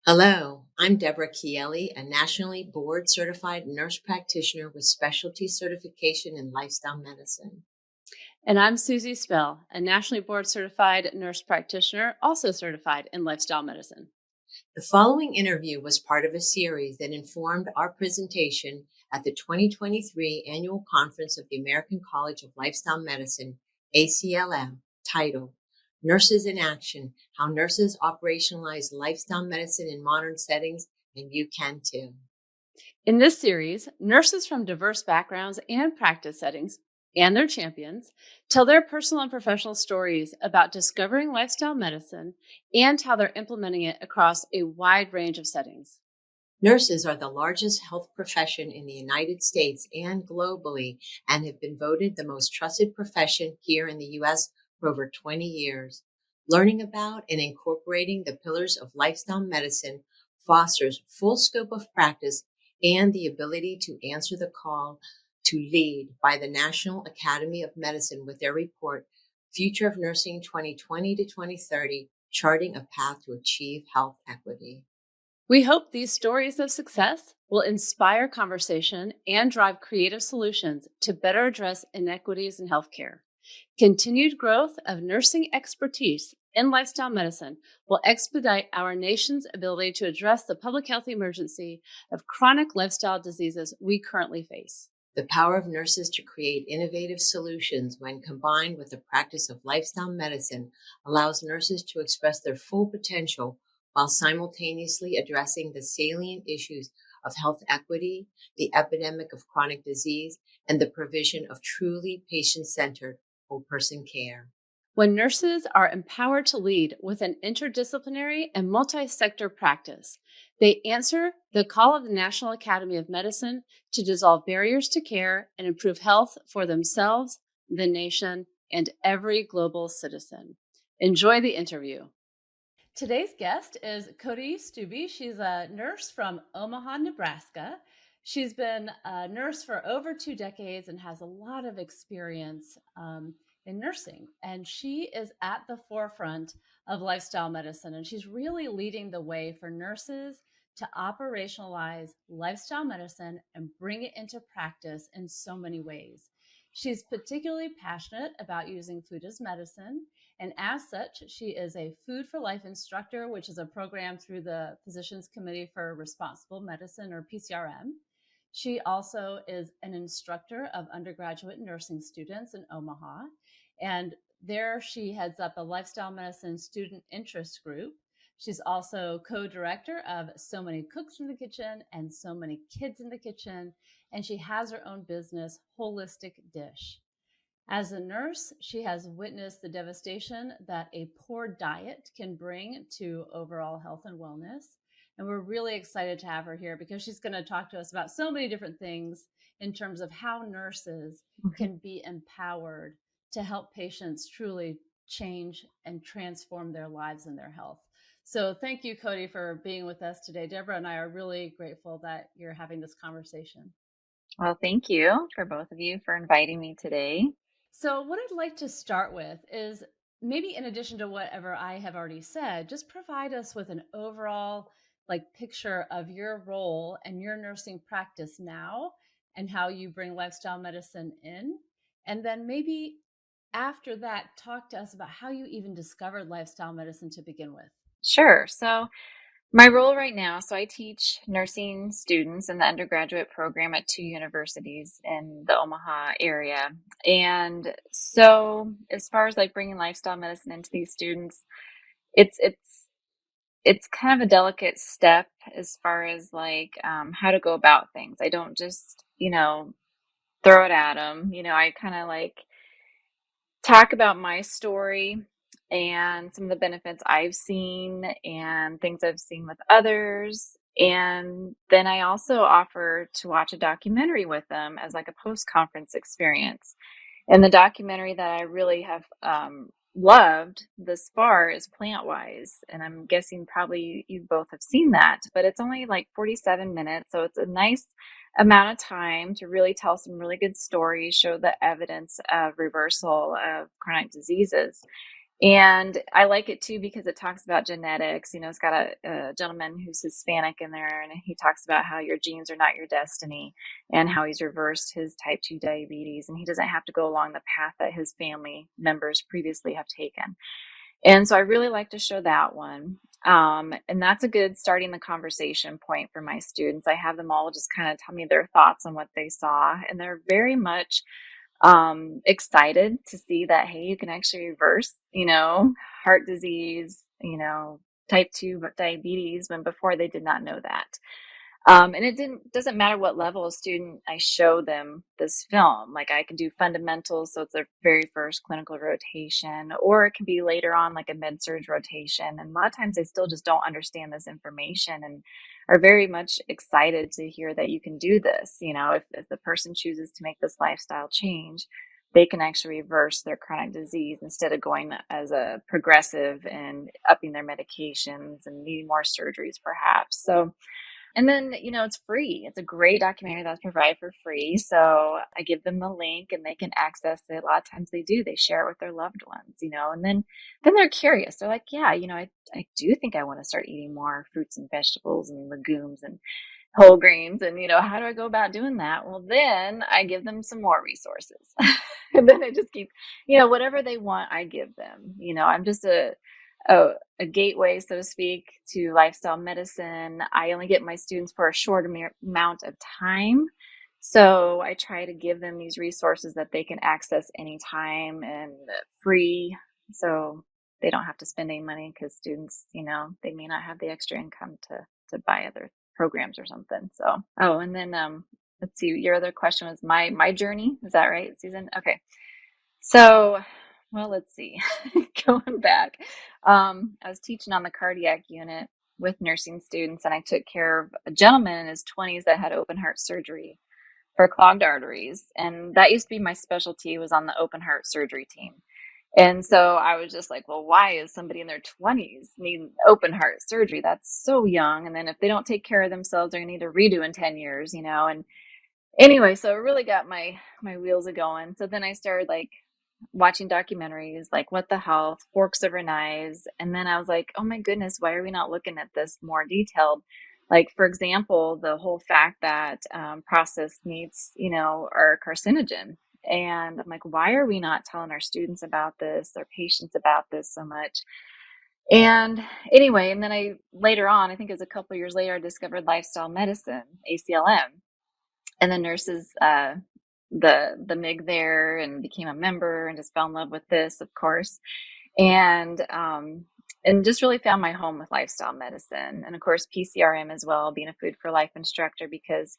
Hello, I'm Deborah Chieli, a nationally board certified nurse practitioner with specialty certification in lifestyle medicine. And I'm Susie Spell, a nationally board certified nurse practitioner, also certified in lifestyle medicine. The following interview was part of a series that informed our presentation at the 2023 Annual Conference of the American College of Lifestyle Medicine, ACLM, titled Nurses in Action, How Nurses Operationalize Lifestyle Medicine in Modern Settings, and You Can Too. In this series, nurses from diverse backgrounds and practice settings and their champions tell their personal and professional stories about discovering lifestyle medicine and how they're implementing it across a wide range of settings. Nurses are the largest health profession in the United States and globally, and have been voted the most trusted profession here in the U.S. for over 20 years. Learning about and incorporating the pillars of lifestyle medicine fosters full scope of practice and the ability to answer the call to lead by the National Academy of Medicine with their report, Future of Nursing 2020 to 2030, Charting a Path to Achieve Health Equity. We hope these stories of success will inspire conversation and drive creative solutions to better address inequities in healthcare. Continued growth of nursing expertise in lifestyle medicine will expedite our nation's ability to address the public health emergency of chronic lifestyle diseases we currently face. The power of nurses to create innovative solutions when combined with the practice of lifestyle medicine allows nurses to express their full potential while simultaneously addressing the salient issues of health equity, the epidemic of chronic disease, and the provision of truly patient-centered whole-person care. When nurses are empowered to lead with an interdisciplinary and multi-sector practice, they answer the call of the National Academy of Medicine to dissolve barriers to care and improve health for themselves, the nation, and every global citizen. Enjoy the interview. Today's guest is Cody Stubbe. She's a nurse from Omaha, Nebraska. She's been a nurse for over 2 decades and has a lot of experience in nursing. And she is at the forefront of lifestyle medicine. And she's really leading the way for nurses to operationalize lifestyle medicine and bring it into practice in so many ways. She's particularly passionate about using food as medicine. And as such, she is a Food for Life instructor, which is a program through the Physicians Committee for Responsible Medicine, or PCRM. She also is an instructor of undergraduate nursing students in Omaha. And there she heads up a lifestyle medicine student interest group. She's also co-director of So Many Cooks in the Kitchen and So Many Kids in the Kitchen. And she has her own business, Holistic Dish. As a nurse, she has witnessed the devastation that a poor diet can bring to overall health and wellness. And we're really excited to have her here because she's going to talk to us about so many different things in terms of how nurses can be empowered to help patients truly change and transform their lives and their health. So thank you, Cody, for being with us today. Deborah and I are really grateful that you're having this conversation. Well, thank you for both of you for inviting me today. So, what I'd like to start with is maybe in addition to whatever I have already said, just provide us with an overall picture of your role and your nursing practice now and how you bring lifestyle medicine in. And then maybe after that, talk to us about how you even discovered lifestyle medicine to begin with. Sure. So, my role right now, I teach nursing students in the undergraduate program at 2 universities in the Omaha area. And so, as far as bringing lifestyle medicine into these students, it's it's it's kind of a delicate step as far as how to go about things. I don't just throw it at them. I kind of talk about my story and some of the benefits I've seen and things I've seen with others. And then I also offer to watch a documentary with them as a post-conference experience. And the documentary that I really have loved this far is Plant Wise. And I'm guessing probably you both have seen that, but it's only 47 minutes. So it's a nice amount of time to really tell some really good stories, show the evidence of reversal of chronic diseases. And I like it too because it talks about genetics. It's got a gentleman who's Hispanic in there, and he talks about how your genes are not your destiny and how he's reversed his type 2 diabetes, and he doesn't have to go along the path that his family members previously have taken. And so I really like to show that one. And that's a good starting the conversation point for my students. I have them all just kind of tell me their thoughts on what they saw, and they're very much excited to see that, hey, you can actually reverse, heart disease, type 2 diabetes, when before they did not know that. And it doesn't matter what level of student I show them this film. Like, I can do fundamentals, so it's their very first clinical rotation, or it can be later on, like a med-surg rotation. And a lot of times they still just don't understand this information and are very much excited to hear that you can do this. If the person chooses to make this lifestyle change, they can actually reverse their chronic disease instead of going as a progressive and upping their medications and needing more surgeries perhaps. So, and then, it's free. It's a great documentary that's provided for free. So I give them the link and they can access it. A lot of times they do. They share it with their loved ones, and then they're curious. They're like, yeah, I do think I want to start eating more fruits and vegetables and legumes and whole grains. And, how do I go about doing that? Well, then I give them some more resources. And then I just keep, whatever they want, I give them. I'm just a gateway, so to speak, to lifestyle medicine. I only get my students for a short amount of time. So I try to give them these resources that they can access anytime and free. So they don't have to spend any money, because students, they may not have the extra income to buy other programs or something. So, oh, and then let's see, your other question was my journey. Is that right, Susan? Okay. So, well, let's see. Going back, I was teaching on the cardiac unit with nursing students, and I took care of a gentleman in his 20s that had open heart surgery for clogged arteries. And that used to be my specialty, was on the open heart surgery team. And so I was just like, well, why is somebody in their 20s needing open heart surgery? That's so young. And then if they don't take care of themselves, they're going to need a redo in 10 years, And anyway, so it really got my wheels a going. So then I started like watching documentaries like What the Health, Forks Over Knives. And then I was like, oh my goodness, why are we not looking at this more detailed? Like, for example, the whole fact that processed meats, are carcinogen. And I'm like, why are we not telling our students about this, our patients about this so much? And anyway, and then later on, I think it was a couple of years later, I discovered lifestyle medicine, ACLM. And the nurses, the MIG there, and became a member and just fell in love with this, of course. And just really found my home with lifestyle medicine, and of course PCRM as well, being a food for life instructor, because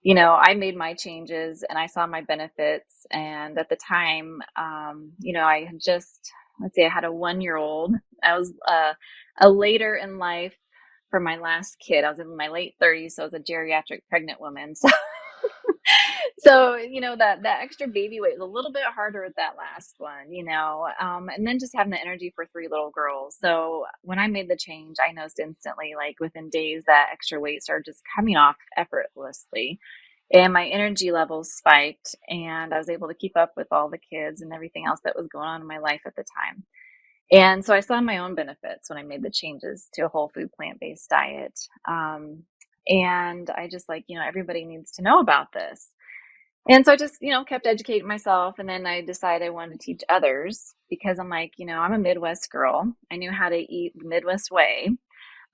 I made my changes and I saw my benefits. And at the time, I had just, let's see, I had a 1-year-old. I was a later in life for my last kid. I was in my late 30s, so I was a geriatric pregnant woman. So so, that extra baby weight was a little bit harder with that last one, and then just having the energy for 3 little girls. So when I made the change, I noticed instantly, like within days, that extra weight started just coming off effortlessly. And my energy levels spiked, and I was able to keep up with all the kids and everything else that was going on in my life at the time. And so I saw my own benefits when I made the changes to a whole food plant-based diet. And I just like, everybody needs to know about this. And so I just, kept educating myself. And then I decided I wanted to teach others, because I'm like, I'm a Midwest girl. I knew how to eat the Midwest way.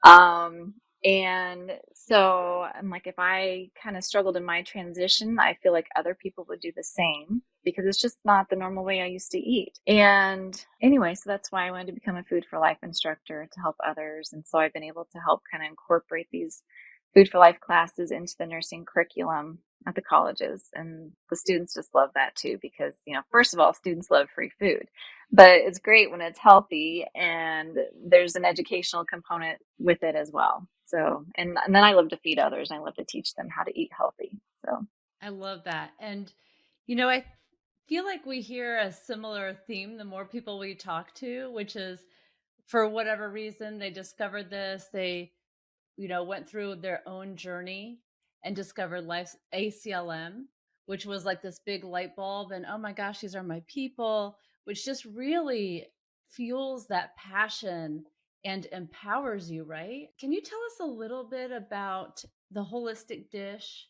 Um, and so I'm like, if I kind of struggled in my transition, I feel like other people would do the same, because it's just not the normal way I used to eat. And anyway, so that's why I wanted to become a food for life instructor, to help others. And so I've been able to help kind of incorporate these food for life classes into the nursing curriculum at the colleges. And the students just love that too, because, first of all, students love free food, but it's great when it's healthy and there's an educational component with it as well. So, and then I love to feed others, and I love to teach them how to eat healthy. So I love that. And, I feel like we hear a similar theme the more people we talk to, which is, for whatever reason, they discovered this. They, went through their own journey and discovered life's ACLM, which was like this big light bulb. And oh my gosh, these are my people, which just really fuels that passion and empowers you, right? Can you tell us a little bit about the holistic dish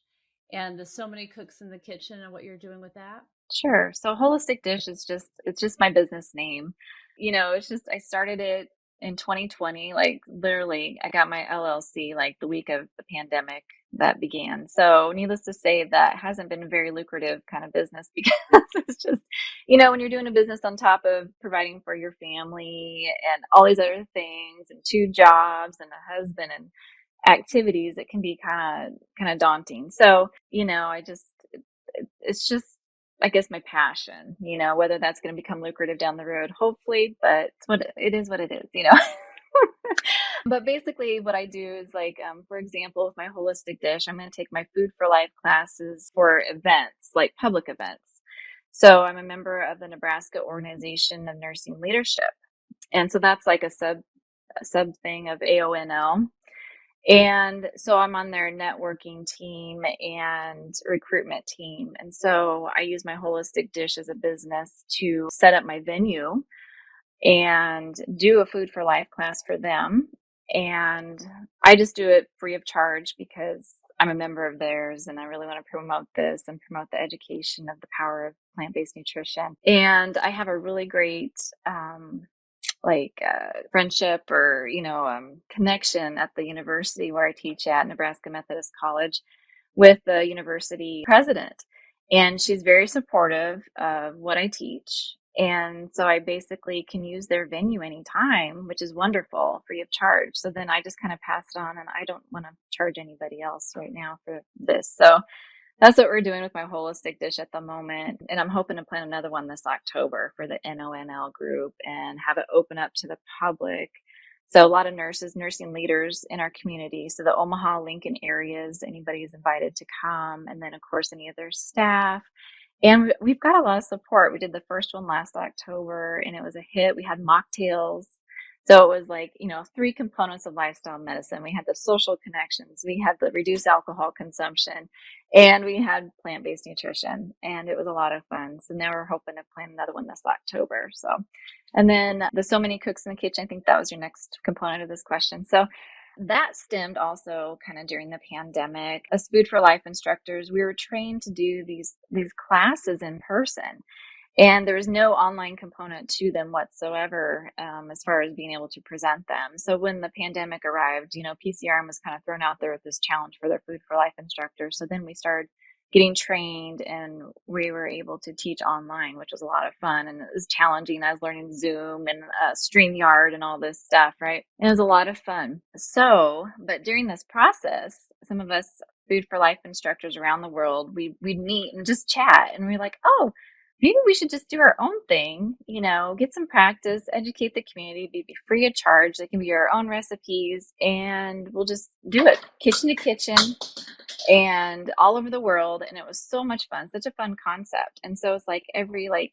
and the so many cooks in the kitchen and what you're doing with that? Sure. So Holistic Dish is it's just my business name. It's just I started it in 2020, like literally I got my LLC like the week of the pandemic that began. So needless to say, that hasn't been a very lucrative kind of business because it's just, when you're doing a business on top of providing for your family and all these other things and two jobs and a husband and activities, it can be kind of daunting. So, it's just, I guess, my passion, whether that's going to become lucrative down the road, hopefully, but it is what it is. But basically what I do is like, for example, with my holistic dish, I'm going to take my food for life classes for events, like public events. So I'm a member of the Nebraska Organization of Nursing Leadership. And so that's like a sub thing of AONL. And so I'm on their networking team and recruitment team. And so I use my holistic dish as a business to set up my venue and do a food for life class for them. And I just do it free of charge because I'm a member of theirs and I really want to promote this and promote the education of the power of plant-based nutrition. And I have a really great friendship or connection at the university where I teach at, Nebraska Methodist College, with the university president, and she's very supportive of what I teach. And so I basically can use their venue anytime, which is wonderful, free of charge. So then I just kind of pass it on, and I don't want to charge anybody else right now for this. So that's what we're doing with my holistic dish at the moment. And I'm hoping to plan another one this October for the NONL group and have it open up to the public. So a lot of nurses, nursing leaders in our community. So the Omaha, Lincoln areas, anybody is invited to come. And then of course, any of their staff. And we've got a lot of support. We did the first one last October and it was a hit. We had mocktails. So it was like, three components of lifestyle medicine. We had the social connections, we had the reduced alcohol consumption, and we had plant-based nutrition. And it was a lot of fun. So now we're hoping to plan another one this October. So, and then the so many cooks in the kitchen, I think that was your next component of this question. So that stemmed also kind of during the pandemic. As Food for Life instructors, we were trained to do these classes in person. And there was no online component to them whatsoever, as far as being able to present them. So when the pandemic arrived, PCRM was kind of thrown out there with this challenge for their Food for Life instructors. So then we started getting trained and we were able to teach online, which was a lot of fun. And it was challenging. I was learning Zoom and StreamYard and all this stuff, right? And it was a lot of fun. So, but during this process, some of us Food for Life instructors around the world, we'd meet and just chat. And we're like, oh, maybe we should just do our own thing, get some practice, educate the community, be free of charge. They can be our own recipes and we'll just do it kitchen to kitchen and all over the world. And it was so much fun, such a fun concept. And so it's like every, we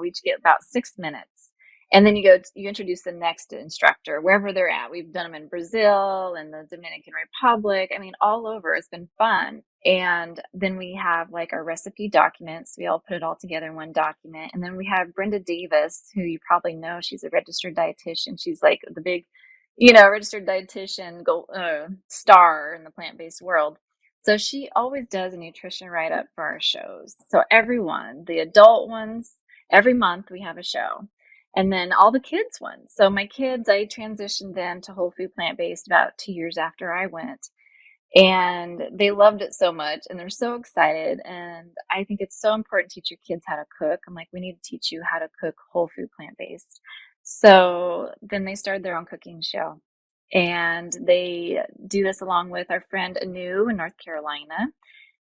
each get about 6 minutes. And then you introduce the next instructor wherever they're at. We've done them in Brazil and the Dominican Republic. I mean, all over. It's been fun. And then we have like our recipe documents. We all put it all together in one document. And then we have Brenda Davis, who you probably know. She's a registered dietitian. She's like the big, registered dietitian star in the plant-based world. So she always does a nutrition write-up for our shows. So everyone, the adult ones, every month we have a show. And then all the kids ones. So my kids, I transitioned them to whole food plant-based about 2 years after I went. And they loved it so much and they're so excited. And I think it's so important to teach your kids how to cook. I'm like, we need to teach you how to cook whole food plant-based. So then they started their own cooking show. And they do this along with our friend Anu in North Carolina.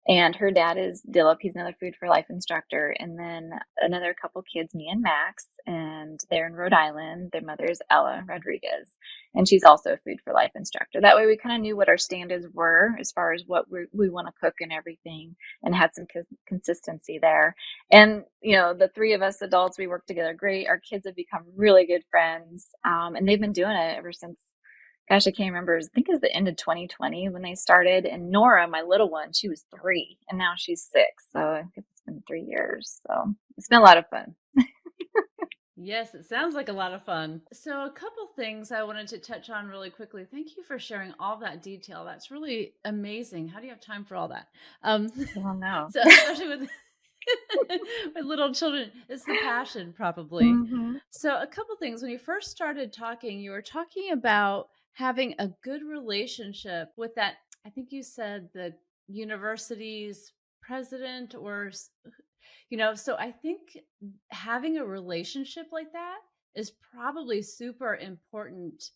And her dad is Dilip. He's another Food for Life instructor. And then another couple kids, me and Max, and they're in Rhode Island. Their mother is Ella Rodriguez, and she's also a Food for Life instructor. That way we kind of knew what our standards were as far as what we want to cook and everything, and had some consistency there. And, the three of us adults, we work together great. Our kids have become really good friends, and they've been doing it ever since. Gosh, I can't remember. I think it was the end of 2020 when they started. And Nora, my little one, she was 3 and now she's 6. So I think it's been 3 years. So it's been a lot of fun. Yes, it sounds like a lot of fun. So, a couple things I wanted to touch on really quickly. Thank you for sharing all that detail. That's really amazing. How do you have time for all that? Um, Well, no. so, especially with with little children, it's the passion, probably. Hmm. So, a couple things. When you first started talking, you were talking about having a good relationship with that. I think you said the university's president or so I think having a relationship like that is probably super important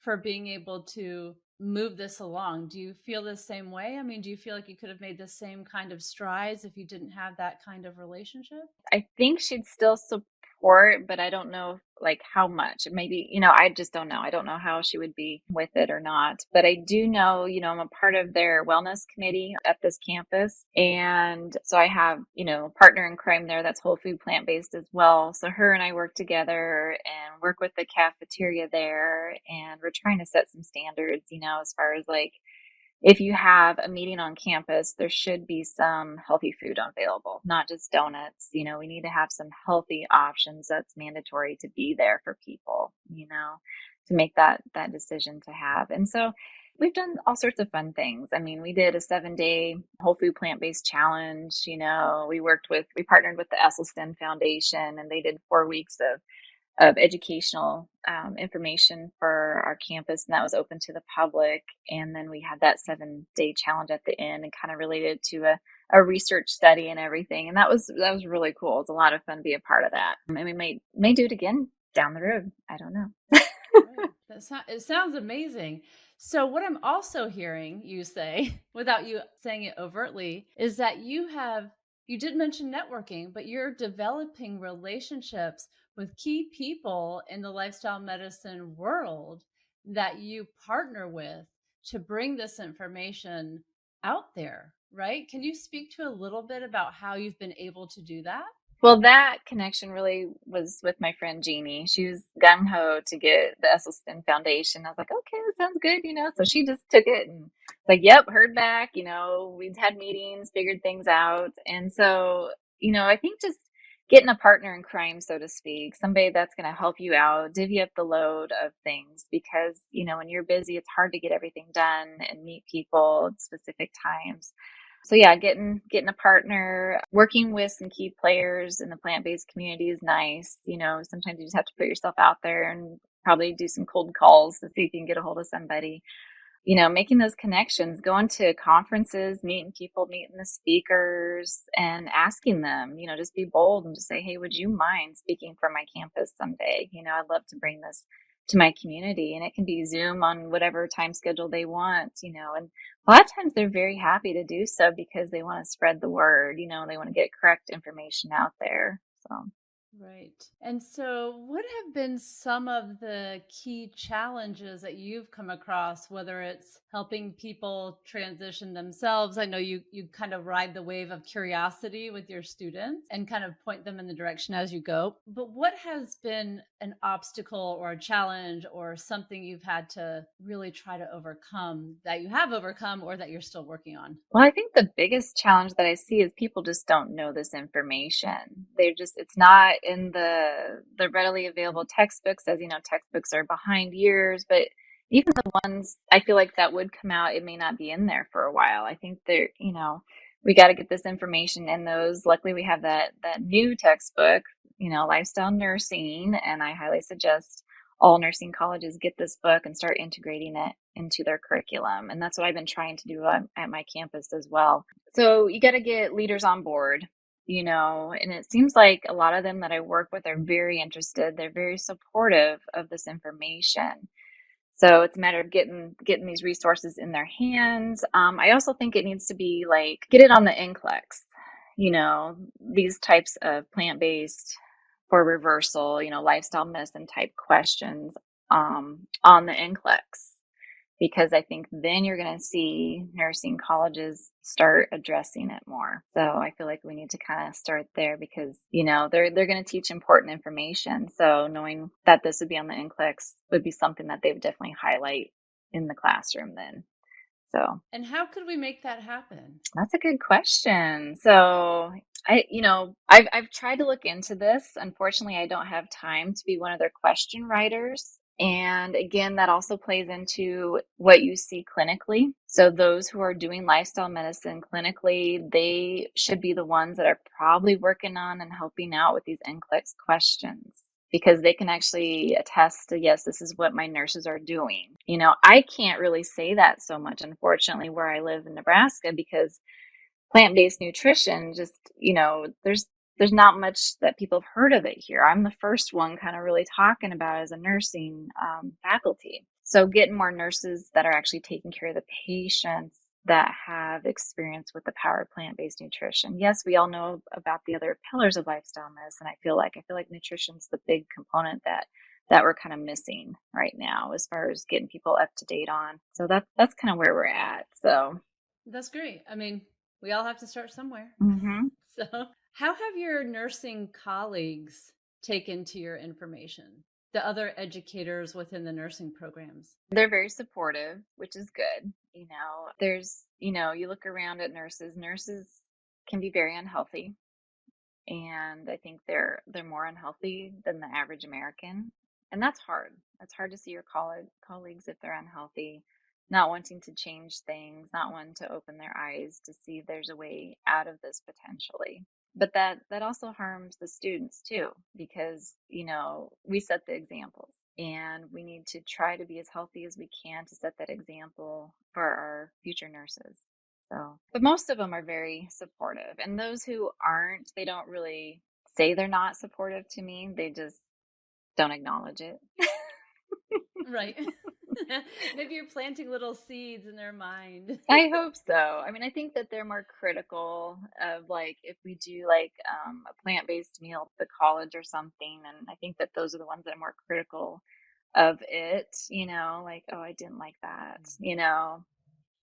for being able to move this along. Do you feel the same way? I mean, do you feel like you could have made the same kind of strides if you didn't have that kind of relationship? I think she'd still support, but I don't know like how much. Maybe, I just don't know. I don't know how she would be with it or not. But I do know, I'm a part of their wellness committee at this campus. And so I have, a partner in crime there that's whole food plant based as well. So her and I work together and work with the cafeteria there. And we're trying to set some standards, as far as like, if you have a meeting on campus, there should be some healthy food available, not just donuts. We need to have some healthy options that's mandatory to be there for people, to make that decision to have. And so we've done all sorts of fun things. I mean, we did a 7-day whole food plant-based challenge. We partnered with the Esselstyn Foundation and they did 4 weeks of educational information for our campus, and that was open to the public. And then we had that 7-day challenge at the end, and kind of related to a research study and everything. And that was really cool. It's a lot of fun to be a part of that, and we may do it again down the road. I don't know. Right. It sounds amazing. So, what I'm also hearing you say, without you saying it overtly, is that you did mention networking, but you're developing relationships with key people in the lifestyle medicine world that you partner with to bring this information out there, right? Can you speak to a little bit about how you've been able to do that? Well, that connection really was with my friend Jeannie. She was gung ho to get the Esselstyn Foundation. I was like, okay, that sounds good. So she just took it and like, yep, heard back. We'd had meetings, figured things out. And so, I think just getting a partner in crime, so to speak, somebody that's going to help you out, divvy up the load of things, because, when you're busy, it's hard to get everything done and meet people at specific times. So yeah, getting a partner, working with some key players in the plant-based community is nice. Sometimes you just have to put yourself out there and probably do some cold calls to see if you can get a hold of somebody. Making those connections, going to conferences, meeting people, meeting the speakers and asking them, just be bold and just say, hey, would you mind speaking for my campus someday? I'd love to bring this to my community. And it can be Zoom on whatever time schedule they want, and a lot of times they're very happy to do so because they want to spread the word, they want to get correct information out there. So. Right. And so, what have been some of the key challenges that you've come across, whether it's helping people transition themselves? I know you kind of ride the wave of curiosity with your students and kind of point them in the direction as you go. But what has been an obstacle or a challenge or something you've had to really try to overcome that you have overcome or that you're still working on? Well, I think the biggest challenge that I see is people just don't know this information. It's not in the readily available textbooks. As you know, textbooks are behind years, but even the ones I feel like that would come out, it may not be in there for a while. I think we got to get this information in those. Luckily, we have that new textbook, Lifestyle Nursing, and I highly suggest all nursing colleges get this book and start integrating it into their curriculum. And that's what I've been trying to do at my campus as well. So you got to get leaders on board, and it seems like a lot of them that I work with are very interested. They're very supportive of this information. So it's a matter of getting these resources in their hands. I also think it needs to be like, get it on the NCLEX, these types of plant-based for reversal, lifestyle medicine type questions on the NCLEX, because I think then you're going to see nursing colleges start addressing it more. So I feel like we need to kind of start there because, they're going to teach important information. So knowing that this would be on the NCLEX would be something that they would definitely highlight in the classroom then. So And how could we make that happen? that's a good question. So I've tried to look into this. Unfortunately, I don't have time to be one of their question writers. And again, that also plays into what you see clinically. So those who are doing lifestyle medicine clinically, they should be the ones that are probably working on and helping out with these NCLEX questions, because they can actually attest to, yes, this is what my nurses are doing. I can't really say that so much, unfortunately, where I live in Nebraska, because plant-based nutrition just, there's not much that people have heard of it here. I'm the first one kind of really talking about it as a nursing faculty. So getting more nurses that are actually taking care of the patients that have experience with the power of plant-based nutrition. Yes, we all know about the other pillars of lifestyle medicine. I feel like nutrition's the big component that we're kind of missing right now as far as getting people up to date on. So that's kind of where we're at. So That's great. I mean, we all have to start somewhere. mhm. So, how have your nursing colleagues taken to your information? The other educators within the nursing programs? They're very supportive, which is good. You look around at nurses can be very unhealthy. And I think they're more unhealthy than the average American. And that's hard. That's hard to see your colleagues if they're unhealthy, not wanting to change things, not wanting to open their eyes to see there's a way out of this potentially. But that also harms the students too, because we set the examples, and we need to try to be as healthy as we can to set that example for our future nurses. So, but most of them are very supportive. And those who aren't, they don't really say they're not supportive to me. They just don't acknowledge it. Right. Maybe you're planting little seeds in their mind. I hope so. I mean, I think that they're more critical of, like, if we do like a plant-based meal at the college or something. And I think that those are the ones that are more critical of it, like, oh, I didn't like that.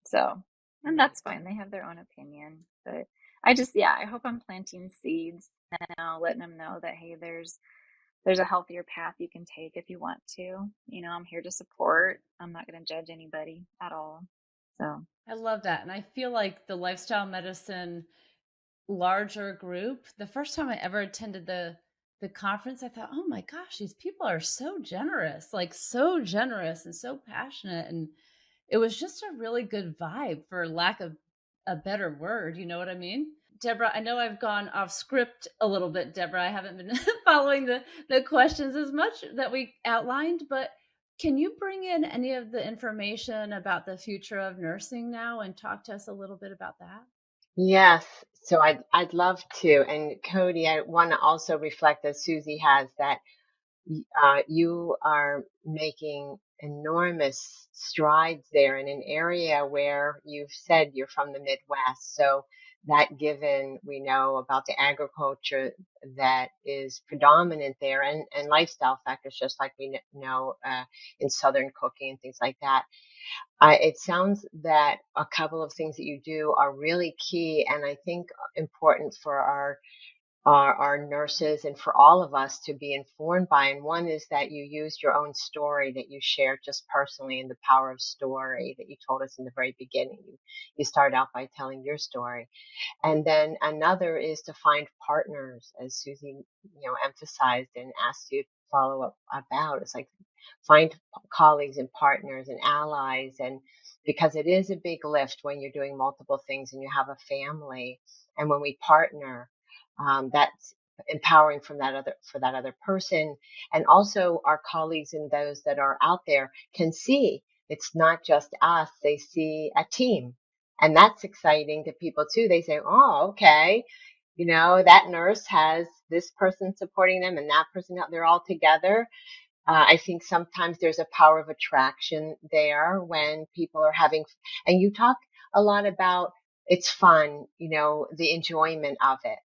So, and that's fine. They have their own opinion. But I hope I'm planting seeds now, letting them know that, hey, there's a healthier path you can take if you want to. I'm here to support. I'm not going to judge anybody at all. So, I love that. And I feel like the lifestyle medicine larger group, the first time I ever attended the conference, I thought, "Oh my gosh, these people are so generous, like so generous and so passionate." And it was just a really good vibe, for lack of a better word, you know what I mean? Deborah, I know I've gone off script a little bit, Deborah. I haven't been following the questions as much that we outlined, but can you bring in any of the information about the future of nursing now and talk to us a little bit about that? Yes, so I'd love to. And Cody, I want to also reflect that Susie has that you are making enormous strides there in an area where you've said you're from the Midwest. So that, given we know about the agriculture that is predominant there, and lifestyle factors, just like we know in Southern cooking and things like that. It sounds that a couple of things that you do are really key, and I think important for our nurses and for all of us to be informed by. And one is that you used your own story that you shared just personally, and the power of story that you told us in the very beginning. You started out by telling your story. And then another is to find partners, as Susie, emphasized and asked you to follow up about. It's like find colleagues and partners and allies, and because it is a big lift when you're doing multiple things and you have a family, and when we partner, that's empowering for that other person, and also our colleagues and those that are out there can see it's not just us; they see a team, and that's exciting to people too. They say, "Oh, okay, that nurse has this person supporting them and that person out. They're all together." I think sometimes there's a power of attraction there when people are having, and you talk a lot about it's fun, the enjoyment of it.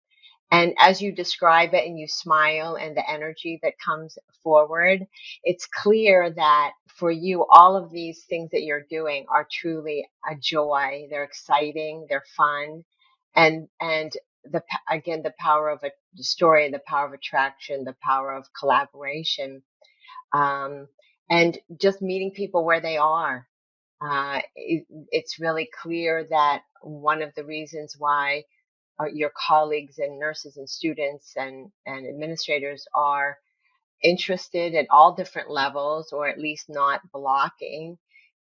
And as you describe it and you smile and the energy that comes forward, it's clear that for you, all of these things that you're doing are truly a joy. They're exciting. They're fun. And again, the power of a story, the power of attraction, the power of collaboration, um, and just meeting people where they are. it's really clear that one of the reasons why your colleagues and nurses and students and administrators are interested at all different levels, or at least not blocking,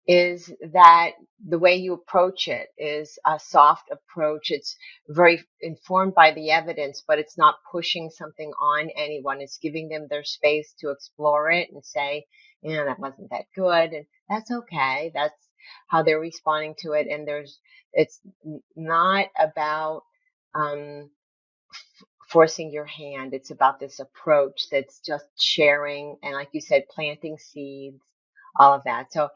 is that the way you approach it is a soft approach. It's very informed by the evidence, but it's not pushing something on anyone. It's giving them their space to explore it and say, yeah, that wasn't that good. And that's okay. That's how they're responding to it. And it's not about, um, forcing your hand. It's about this approach that's just sharing and, like you said, planting seeds, all of that. So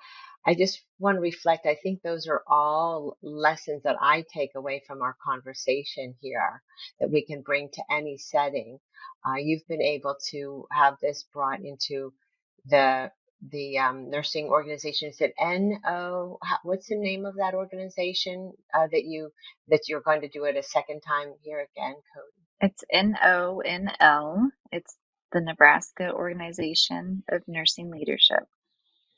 I just want to reflect. I think those are all lessons that I take away from our conversation here that we can bring to any setting. You've been able to have this brought into the nursing organization. Is it NO? What's the name of that organization that you're going to do it a second time here again, Cody? It's NONL. It's the Nebraska Organization of Nursing Leadership.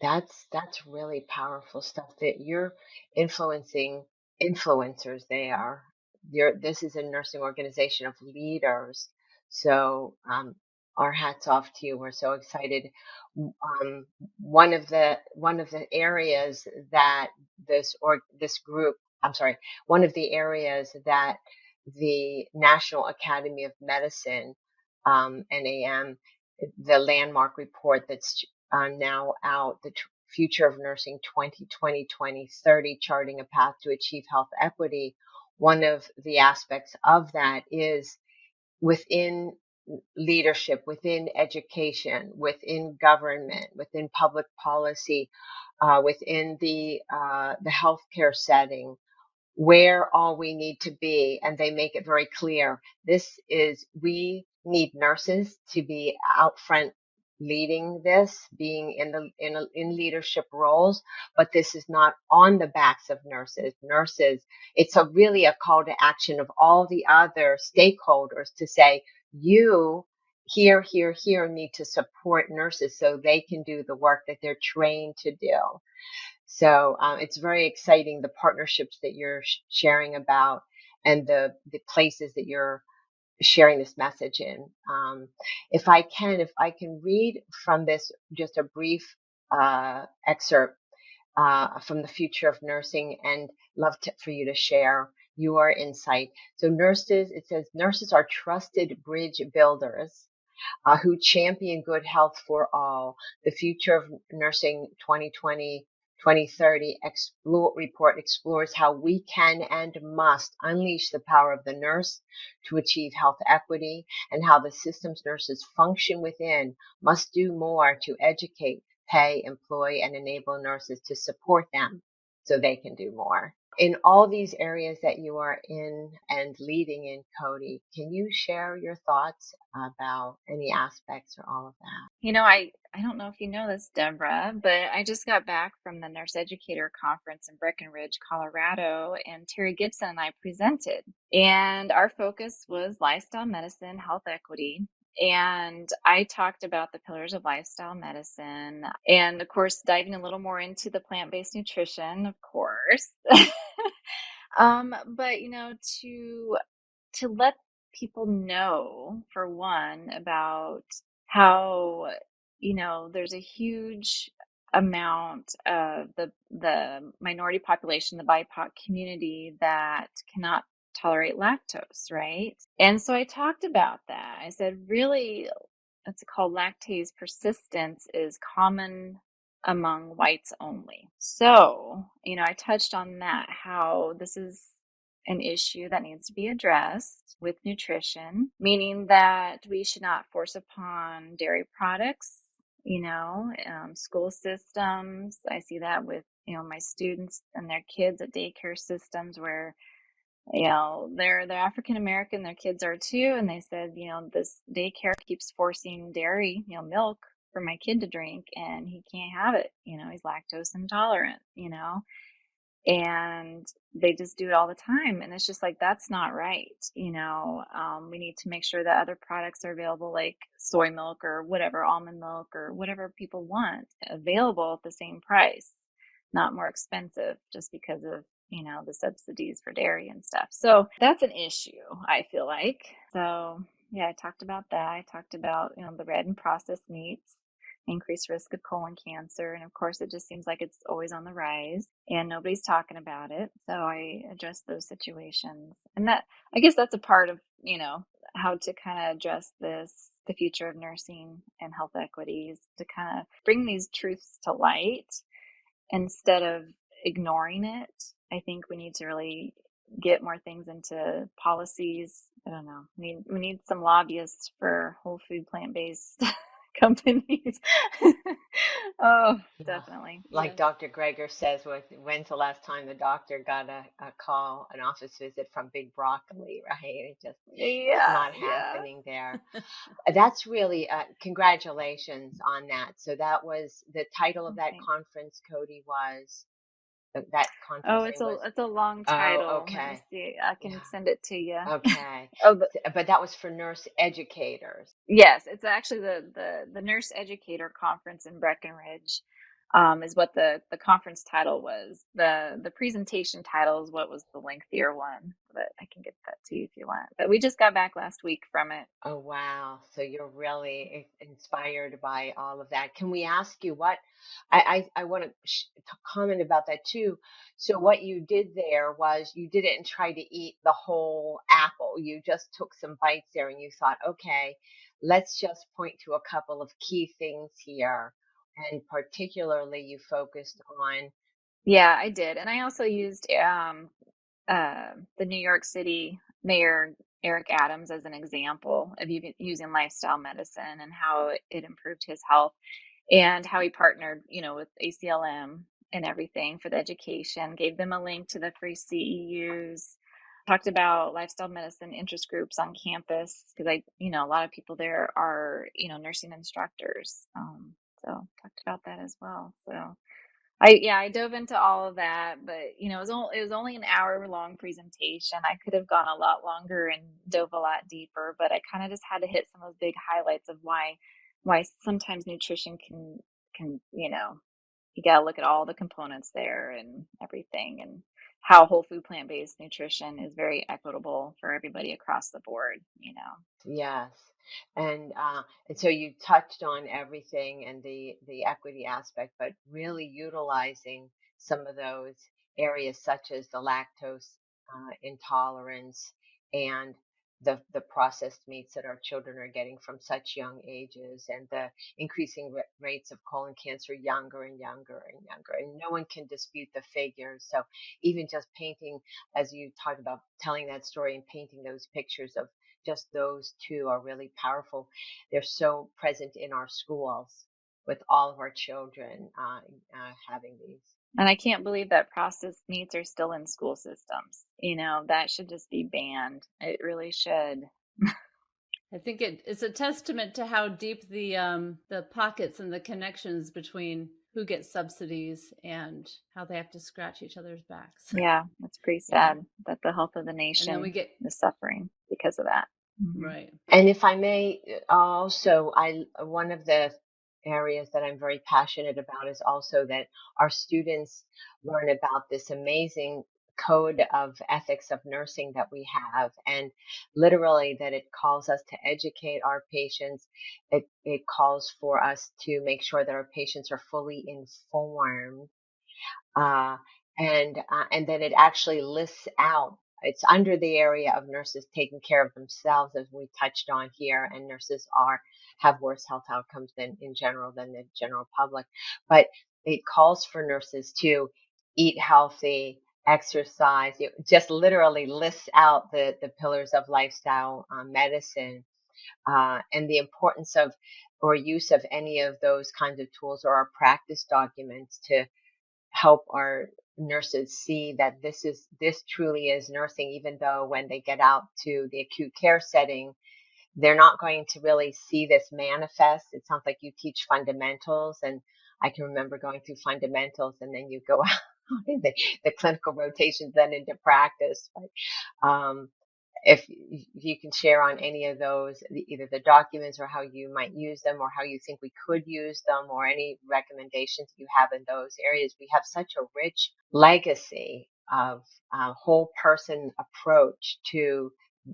That's really powerful stuff that you're influencing influencers. They are. This is a nursing organization of leaders. So our hats off to you. We're so excited. One of the areas that this group, I'm sorry, one of the areas that the National Academy of Medicine, NAM, the landmark report that's now out, the Future of Nursing 2020-2030, charting a path to achieve health equity. One of the aspects of that is within leadership, within education, within government, within public policy, within the healthcare setting, where all we need to be. And they make it very clear. We need nurses to be out front leading this, being in leadership roles, but this is not on the backs of nurses. It's really a call to action of all the other stakeholders to say, you here need to support nurses so they can do the work that they're trained to do. So it's very exciting, the partnerships that you're sharing about and the places that you're sharing this message in. If I can read from this, just a brief excerpt from the Future of Nursing, and for you to share your insight. So it says, nurses are trusted bridge builders who champion good health for all. The Future of Nursing 2020-2030 report explores how we can and must unleash the power of the nurse to achieve health equity, and how the systems nurses function within must do more to educate, pay, employ, and enable nurses to support them so they can do more. In all these areas that you are in and leading in, Cody, can you share your thoughts about any aspects or all of that? I don't know if you know this, Deborah, but I just got back from the Nurse Educator Conference in Breckenridge, Colorado, and Terry Gibson and I presented. And our focus was lifestyle medicine, health equity. And I talked about the pillars of lifestyle medicine and, of course, diving a little more into the plant-based nutrition, of course. But, to let people know, for one, about how, there's a huge amount of the minority population, the BIPOC community, that cannot tolerate lactose, right? And so I talked about that. I said, really, it's called lactase persistence is common among whites only. So, I touched on that, how this is an issue that needs to be addressed with nutrition, meaning that we should not force upon dairy products, school systems. I see that with, my students and their kids at daycare systems where, they're African American, their kids are too, and they said, this daycare keeps forcing dairy, milk for my kid to drink, and he can't have it. He's lactose intolerant, and they just do it all the time. And it's just like, that's not right. We need to make sure that other products are available, like soy milk or whatever, almond milk or whatever people want, available at the same price. not more expensive just because of, the subsidies for dairy and stuff. So that's an issue, I feel like. So yeah, I talked about that. I talked about, the red and processed meats, increased risk of colon cancer. And of course, it just seems like it's always on the rise and nobody's talking about it. So I addressed those situations. And I guess that's a part of, how to kind of address the future of nursing and health equities, to kind of bring these truths to light instead of ignoring it. I think we need to really get more things into policies. I don't know. We need some lobbyists for whole food plant-based companies. Oh, Yeah. definitely. Like Yes. Dr. Greger says, when's the last time the doctor got a call, an office visit from Big Broccoli, right? It's Yeah, not yeah. happening there. That's really, congratulations on that. So that was the title of Oh, that thanks. conference, Cody, was, that Oh, conference name was, it's a long oh, title. Let me okay. see. I can Yeah. send it to you. Okay. Oh, But that was for nurse educators. yes, it's actually the Nurse Educator Conference in Breckenridge, is what the conference title was. The presentation title is what was the lengthier one, but I can get that to you if you want. But we just got back last week from it. Oh, wow. So you're really inspired by all of that. Can we ask you what I want to comment about that too. So what you did there was you didn't try to eat the whole apple. You just took some bites there and you thought, okay, let's just point to a couple of key things here. And particularly you focused on, Yeah, I did, and I also used the New York City Mayor Eric Adams as an example of using lifestyle medicine and how it improved his health, and how he partnered, with ACLM and everything for the education, gave them a link to the free CEUs, talked about lifestyle medicine interest groups on campus because a lot of people there are, nursing instructors. So talked about that as well. So I dove into all of that, but it was only an hour long presentation. I could have gone a lot longer and dove a lot deeper, but I kind of just had to hit some of those big highlights of why sometimes nutrition can you got to look at all the components there and everything, and how whole food plant-based nutrition is very equitable for everybody across the board. yes. And so you touched on everything and the equity aspect, but really utilizing some of those areas such as the lactose intolerance and the processed meats that our children are getting from such young ages, and the increasing rates of colon cancer younger and younger and younger. And no one can dispute the figures. So even just painting, as you talked about, telling that story and painting those pictures of just those two are really powerful. They're so present in our schools with all of our children having these. And I can't believe that processed meats are still in school systems. That should just be banned. It really should. I think it's a testament to how deep the pockets and the connections between who gets subsidies and how they have to scratch each other's backs. Yeah, that's pretty Yeah. sad that the health of the And then we nation get is suffering because of that. Hmm. right. And if I may, also, one of the areas that I'm very passionate about is also that our students learn about this amazing code of ethics of nursing that we have, and literally that it calls us to educate our patients. It calls for us to make sure that our patients are fully informed, uh, and then it actually lists out. It's under the area of nurses taking care of themselves, as we touched on here, and nurses have worse health outcomes than in general than the general public. But it calls for nurses to eat healthy, exercise. It just literally lists out the pillars of lifestyle medicine, and the importance of or use of any of those kinds of tools or our practice documents to help our nurses see that this truly is nursing, even though when they get out to the acute care setting, they're not going to really see this manifest. It sounds like you teach fundamentals, and I can remember going through fundamentals and then you go out in the clinical rotations then into practice. Right? if you can share on any of those, either the documents or how you might use them or how you think we could use them or any recommendations you have in those areas. We have such a rich legacy of whole person approach to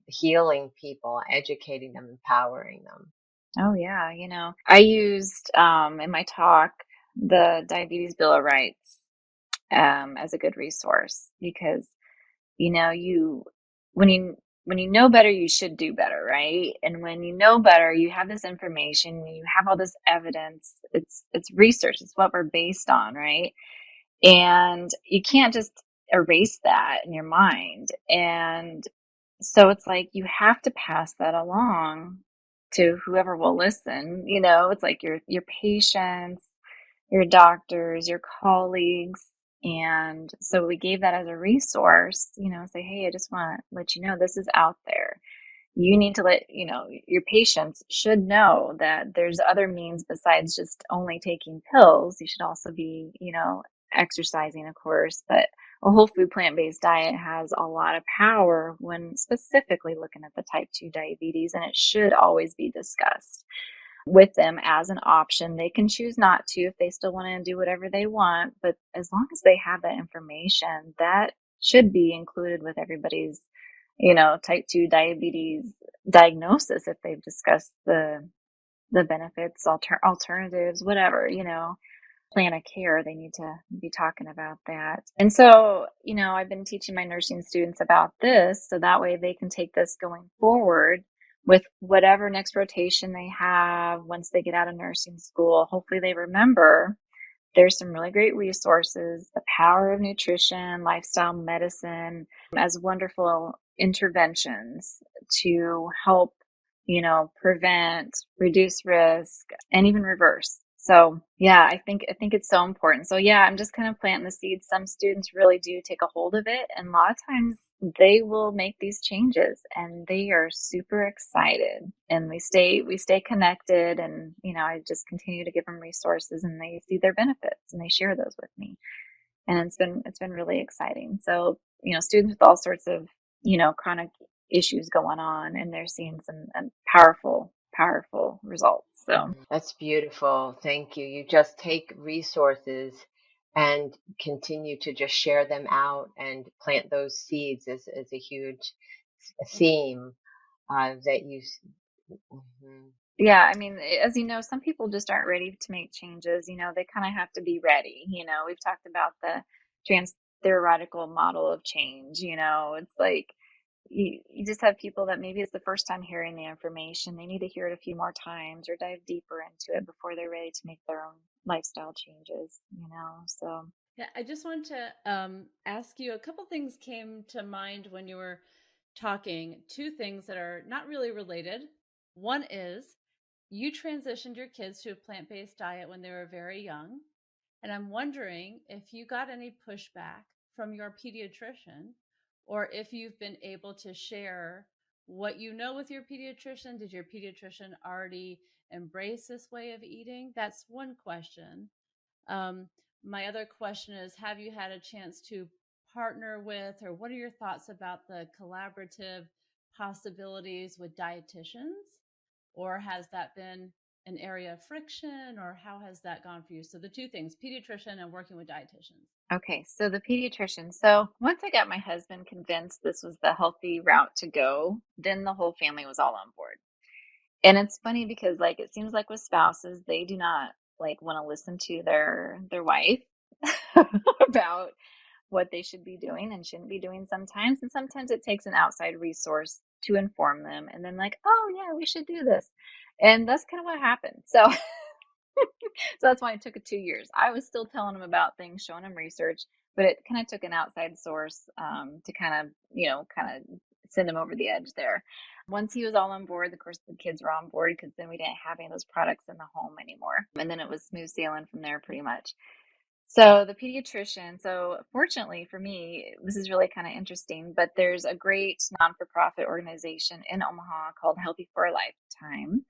healing people, educating them, empowering them. Oh yeah, I used in my talk the Diabetes Bill of Rights as a good resource because you when you know better, you should do better, right? And when you know better, you have this information, you have all this evidence. It's research. It's what we're based on, right? And you can't just erase that in your mind. And so it's like you have to pass that along to whoever will listen. It's like your patients, your doctors, your colleagues. And so we gave that as a resource, say, hey, I just want to let you know this is out there. You need to your patients should know that there's other means besides just only taking pills. You should also be, exercising, of course, but a whole food plant-based diet has a lot of power when specifically looking at the type 2 diabetes, and it should always be discussed with them as an option. They can choose not to if they still want to do whatever they want, but as long as they have that information, that should be included with everybody's, type 2 diabetes diagnosis if they've discussed the benefits, alternatives, whatever, plan of care, they need to be talking about that. And so, I've been teaching my nursing students about this so that way they can take this going forward with whatever next rotation they have once they get out of nursing school. Hopefully they remember there's some really great resources, the power of nutrition, lifestyle medicine as wonderful interventions to help, prevent, reduce risk, and even reverse. So yeah, I think it's so important. So yeah, I'm just kind of planting the seeds. Some students really do take a hold of it, and a lot of times they will make these changes and they are super excited, and we stay connected, and I just continue to give them resources and they see their benefits and they share those with me. And it's been really exciting. So, students with all sorts of, chronic issues going on, and they're seeing some powerful results. So That's beautiful. Thank you. You just take resources and continue to just share them out and plant those seeds is a huge theme that you. Mhm. yeah, I mean, as you know, some people just aren't ready to make changes. They kind of have to be ready. We've talked about the trans theoretical model of change. It's like you just have people that maybe it's the first time hearing the information. They need to hear it a few more times or dive deeper into it before they're ready to make their own lifestyle changes. So Yeah, I just want to ask you a couple things came to mind when you were talking. Two things that are not really related. One is you transitioned your kids to a plant based diet when they were very young. And I'm wondering if you got any pushback from your pediatrician or if you've been able to share what you know with your pediatrician. Did your pediatrician already embrace this way of eating? That's one question. Um, my other question is, have you had a chance to partner with, or what are your thoughts about the collaborative possibilities with dietitians? Or has that been an area of friction, or how has that gone for you? So the two things, pediatrician and working with dietitians. okay, so the pediatrician. So once I got my husband convinced this was the healthy route to go, then the whole family was all on board. And it's funny because like it seems like with spouses, they do not like want to listen to their wife about what they should be doing and shouldn't be doing sometimes. And sometimes it takes an outside resource to inform them and then like, oh yeah, we should do this. And that's kind of what happened. So so that's why it took 2 years. I was still telling him about things, showing him research, but it kind of took an outside source to kind of send him over the edge there. Once he was all on board, of course, the kids were on board because then we didn't have any of those products in the home anymore. And then it was smooth sailing from there pretty much. So the pediatrician, so fortunately for me, this is really kind of interesting, but there's a great non-for-profit organization in Omaha called Healthy for a Lifetime.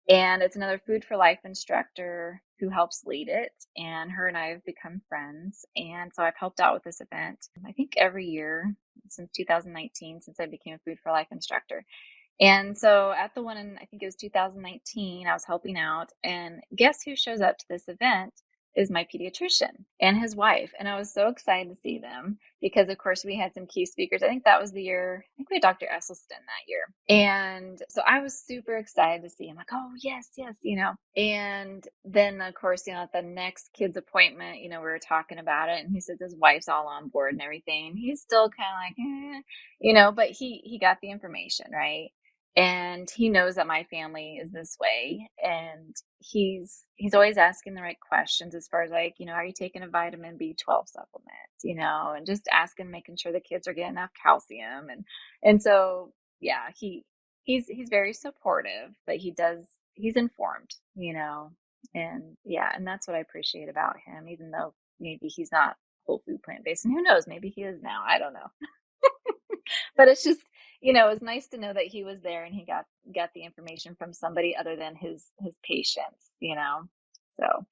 And it's another Food for Life instructor who helps lead it. And her and I have become friends. And so I've helped out with this event, I think every year, since 2019, since I became a Food for Life instructor. And so at the one in, I think it was 2019, I was helping out, and guess who shows up to this event is my pediatrician and his wife. And I was so excited to see them because, of course, we had some key speakers. I think that was the year, I think we had Dr. Esselstyn that year. And so I was super excited to see him, like, oh, yes, yes, And then, of course, at the next kid's appointment, we were talking about it, and he says his wife's all on board and everything. And he's still kind of like, but he got the information, right? And he knows that my family is this way, and he's always asking the right questions as far as like, are you taking a vitamin B12 supplement, and just asking, making sure the kids are getting enough calcium. And so, yeah, he's very supportive, but he's informed, and yeah, and that's what I appreciate about him, even though maybe he's not whole food plant-based, and who knows, maybe he is now, I don't know. But it's just, it's nice to know that he was there and he got the information from somebody other than his patients, So,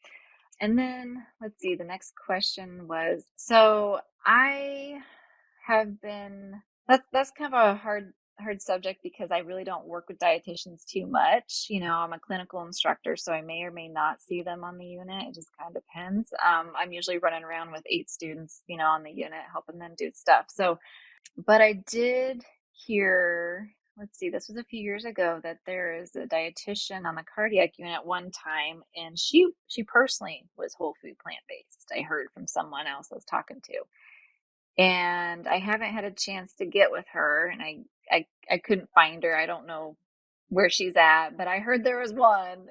and then let's see, the next question was, so I have been, that's kind of a hard subject because I really don't work with dietitians too much. I'm a clinical instructor, so I may or may not see them on the unit. It just kind of depends. I'm usually running around with 8 students, on the unit, helping them do stuff. So, but I did hear, let's see, this was a few years ago, that there is a dietitian on the cardiac unit one time, and she personally was whole food plant-based. I heard from someone else I was talking to. And I haven't had a chance to get with her, and I couldn't find her. I don't know where she's at, but I heard there was one.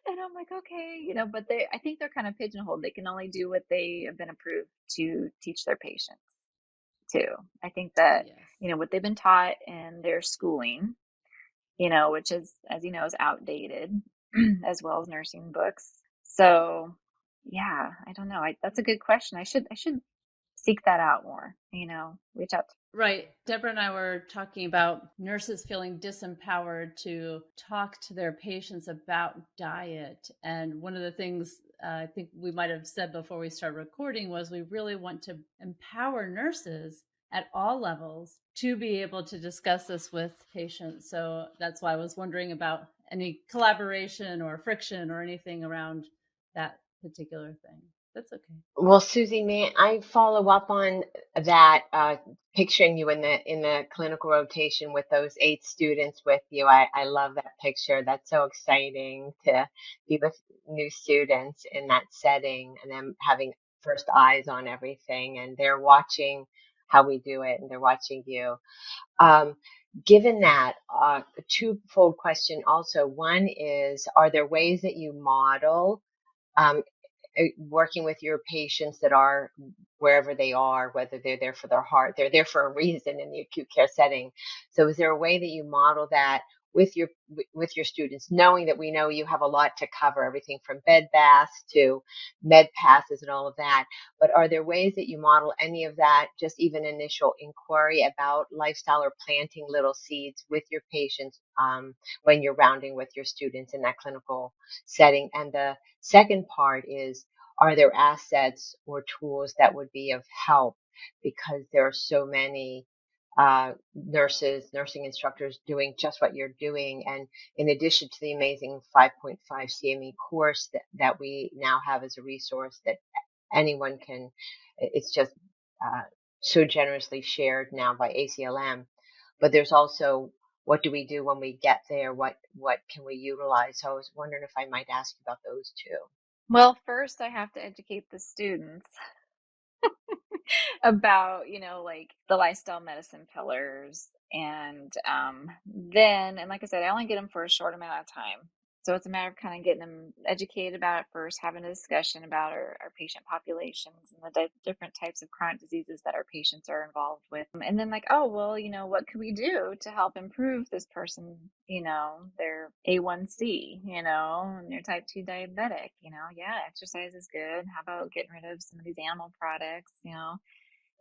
And I'm like, okay, but I think they're kind of pigeonholed. They can only do what they have been approved to teach their patients too. I think that, Yes. what they've been taught in their schooling, which is, as you know, is outdated, as well as nursing books. So yeah, I don't know. That's a good question. I should seek that out more, reach out. Right. Deborah and I were talking about nurses feeling disempowered to talk to their patients about diet. And one of the things I think we might have said before we started recording was we really want to empower nurses at all levels to be able to discuss this with patients. So that's why I was wondering about any collaboration or friction or anything around that particular thing. That's okay. Well, Susie, may I follow up on that? Picturing you in the clinical rotation with those 8 students with you. I love that picture. That's so exciting to be with new students in that setting and them having first eyes on everything, and they're watching how we do it, and they're watching you. Um, Given that, a twofold question also. One is, are there ways that you model um, working with your patients that are wherever they are, whether they're there for their heart, they're there for a reason in the acute care setting. So is there a way that you model that with your students, knowing that we know you have a lot to cover, everything from bed baths to med passes and all of that, but are there ways that you model any of that, just even initial inquiry about lifestyle or planting little seeds with your patients when you're rounding with your students in that clinical setting? And the second part is, are there assets or tools that would be of help? Because there are so many nursing instructors doing just what you're doing. And in addition to the amazing 5.5 CME course that we now have as a resource that anyone can, it's just so generously shared now by ACLM. But there's also, what do we do when we get there? What can we utilize? So I was wondering if I might ask about those two. Well, first I have to educate the students about, like the lifestyle medicine pillars. And then, and like I said, I only get them for a short amount of time. So it's a matter of kind of getting them educated about it first, having a discussion about our patient populations and the different types of chronic diseases that our patients are involved with. And then like, oh, well, what can we do to help improve this person, their A1C, and their type 2 diabetic, yeah, exercise is good. How about getting rid of some of these animal products,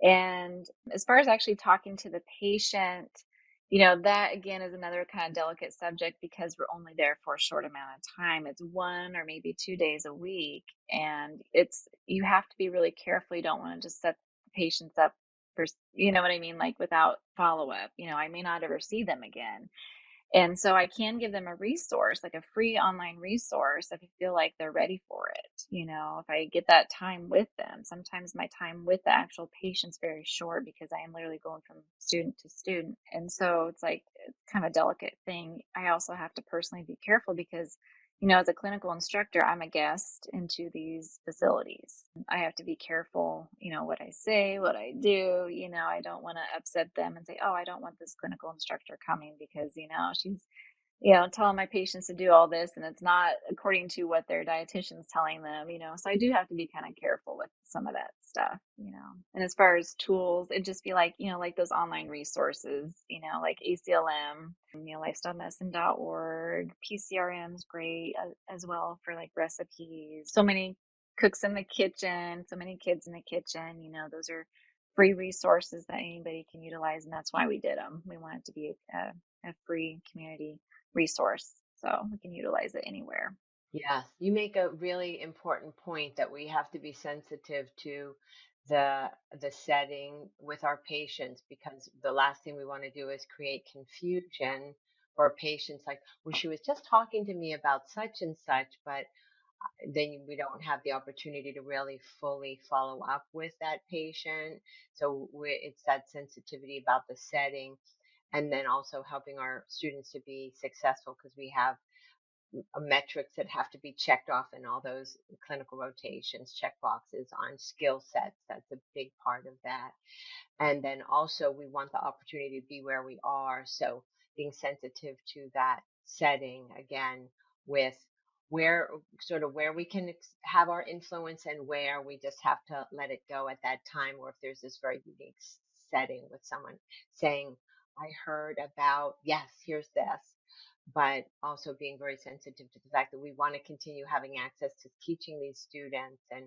And as far as actually talking to the patient, that again is another kind of delicate subject because we're only there for a short amount of time. It's 1 or maybe 2 days a week. And you have to be really careful. You don't want to just set the patients up for, you know what I mean? Like without follow up, I may not ever see them again. And so I can give them a resource, like a free online resource, if I feel like they're ready for it. If I get that time with them. Sometimes my time with the actual patient's very short because I am literally going from student to student. And so it's like kind of a delicate thing. I also have to personally be careful because, as a clinical instructor, I'm a guest into these facilities. I have to be careful, what I say, what I do. I don't want to upset them and say, oh, I don't want this clinical instructor coming because, she's, telling my patients to do all this and it's not according to what their dietitian's telling them, So I do have to be kind of careful with some of that stuff. And as far as tools, it'd just be like, like those online resources, like ACLM, lifestylemedicine.org, PCRM is great as well for like recipes. So many cooks in the kitchen, so many kids in the kitchen, those are free resources that anybody can utilize. And that's why we did them. We wanted to be a free community resource so we can utilize it anywhere. Yes, you make a really important point that we have to be sensitive to the setting with our patients, because the last thing we want to do is create confusion for patients, like, well, she was just talking to me about such and such, but then we don't have the opportunity to really fully follow up with that patient. So it's that sensitivity about the setting, and then also helping our students to be successful, because we have metrics that have to be checked off in all those clinical rotations, check boxes on skill sets. That's a big part of that. And then also we want the opportunity to be where we are. So being sensitive to that setting again, with where we can have our influence and where we just have to let it go at that time, or if there's this very unique setting with someone saying, I heard about, yes, here's this, but also being very sensitive to the fact that we want to continue having access to teaching these students and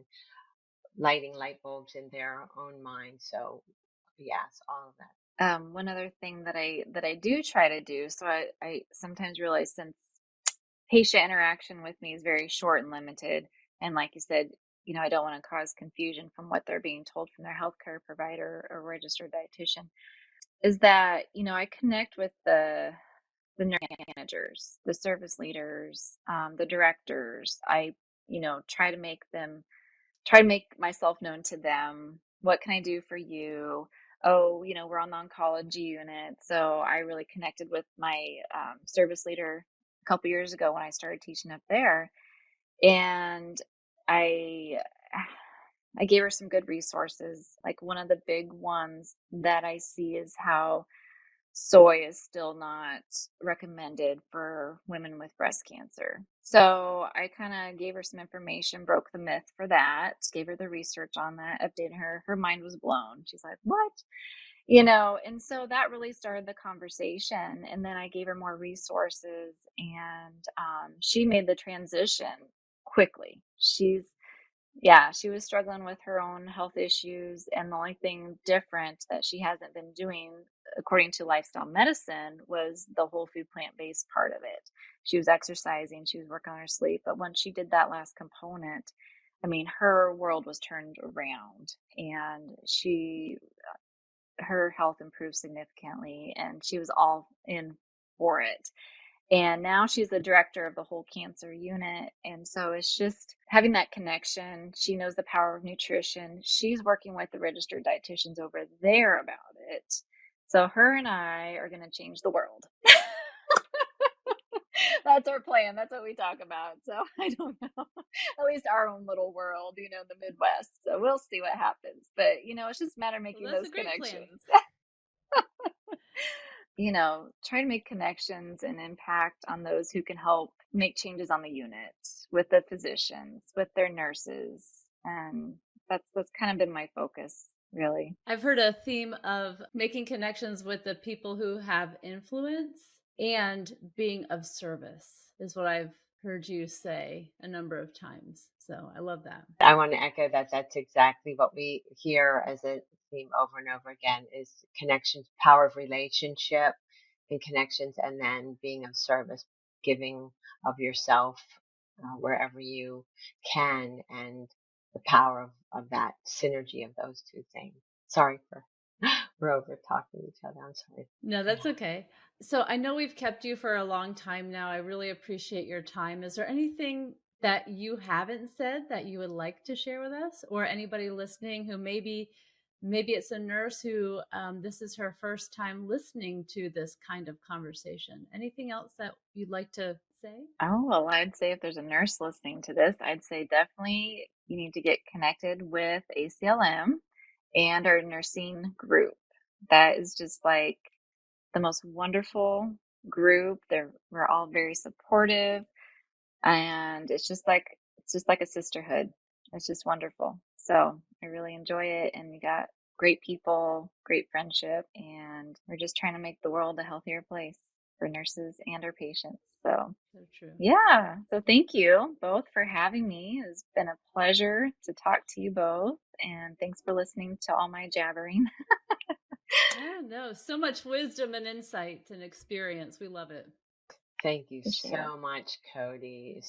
lighting light bulbs in their own mind. So yes, all of that. One other thing that I do try to do, so I sometimes realize, since patient interaction with me is very short and limited, and like you said, I don't want to cause confusion from what they're being told from their healthcare provider or registered dietitian, is that, I connect with the nurse managers, the service leaders, the directors. I, try to make myself known to them. What can I do for you? Oh, we're on the oncology unit. So I really connected with my service leader a couple years ago when I started teaching up there. And I I gave her some good resources. Like, one of the big ones that I see is how soy is still not recommended for women with breast cancer. So I kind of gave her some information, broke the myth for that, gave her the research on that, updated her. Her mind was blown. She's like, what? And so that really started the conversation. And then I gave her more resources, and she made the transition quickly. She was struggling with her own health issues, and the only thing different that she hasn't been doing, according to lifestyle medicine, was the whole food plant-based part of it. She was exercising, she was working on her sleep, but once she did that last component, I mean, her world was turned around, and her health improved significantly, and she was all in for it. And now she's the director of the whole cancer unit. And so it's just having that connection. She knows the power of nutrition. She's working with the registered dietitians over there about it. So her and I are going to change the world. That's our plan. That's what we talk about. So I don't know. At least our own little world, the Midwest. So we'll see what happens. But, it's just a matter of making those connections. Try to make connections and impact on those who can help make changes on the unit, with the physicians, with their nurses. And that's kind of been my focus, really. I've heard a theme of making connections with the people who have influence and being of service is what I've heard you say a number of times. So I love that. I want to echo that. That's exactly what we hear as a theme over and over again, is connections, power of relationship and connections, and then being of service, giving of yourself wherever you can, and the power of that synergy of those two things. Sorry for We're over talking to each other. I'm sorry. No, that's okay. So I know we've kept you for a long time now. I really appreciate your time. Is there anything that you haven't said that you would like to share with us, or anybody listening who maybe it's a nurse who this is her first time listening to this kind of conversation? Anything else that you'd like to say? Oh, well, I'd say if there's a nurse listening to this, I'd say definitely you need to get connected with ACLM and our nursing group. That is just like the most wonderful group. We're all very supportive, and it's just like a sisterhood. It's just wonderful. So I really enjoy it, and we got great people, great friendship, and we're just trying to make the world a healthier place for nurses and our patients. So So true. yeah, so thank you both for having me. It's been a pleasure to talk to you both, and thanks for listening to all my jabbering. Yeah, no, so much wisdom and insight and experience. We love it. Thank you To share. so much, Cody.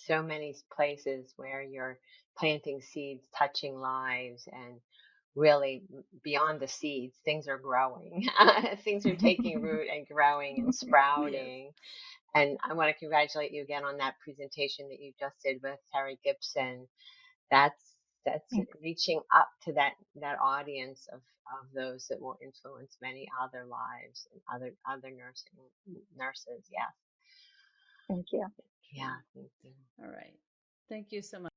So many places where you're planting seeds, touching lives, and really beyond the seeds, things are growing. Things are taking root and growing and Yes. sprouting. And I want to congratulate you again on that presentation that you just did with Terry Gibson. That's Thanks. reaching up to that audience of those that will influence many other lives and other nurses. Yeah. Thank you. Yeah. Thank you. All right. Thank you so much.